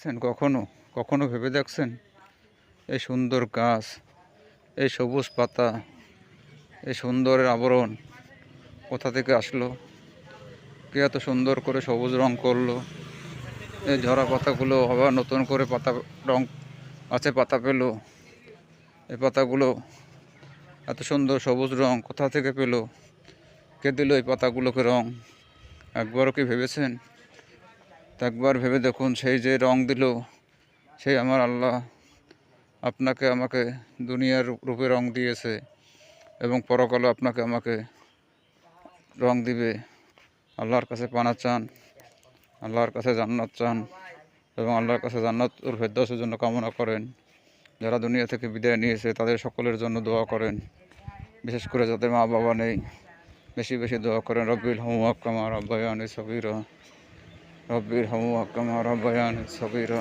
দেখছেন কখনো? কখনো ভেবে দেখছেন এই সুন্দর গাছ, এই সবুজ পাতা, এই সুন্দরের আবরণ কোথা থেকে আসলো? কে এত সুন্দর করে সবুজ রং করলো? এই ঝরা পাতাগুলো আবার নতুন করে পাতা রং আছে, পাতা পেলো। এই পাতাগুলো এত সুন্দর সবুজ রং কোথা থেকে পেলো? কে দিল এই পাতাগুলোকে রং? একবারও কি ভেবেছেন? তা একবার ভেবে দেখুন, সেই যে রং দিল, সেই আমার আল্লাহ আপনাকে আমাকে দুনিয়ার রূপে রং দিয়েছে এবং পরকালে আপনাকে আমাকে রং দিবে। আল্লাহর কাছে পানা চান, আল্লাহর কাছে জান্নাত চান এবং আল্লাহর কাছে জান্নাতুল ফেরদাউসের জন্য কামনা করেন। যারা দুনিয়া থেকে বিদায় নিয়েছে তাদের সকলের জন্য দোয়া করেন। বিশেষ করে যাদের মা বাবা নেই, বেশি বেশি দোয়া করেন। রব্বিল হামহুমা কামা রাব্বায়ানি সগীরা, রব্বির হামহুমা কামা রাব্বায়ানি সগীরা।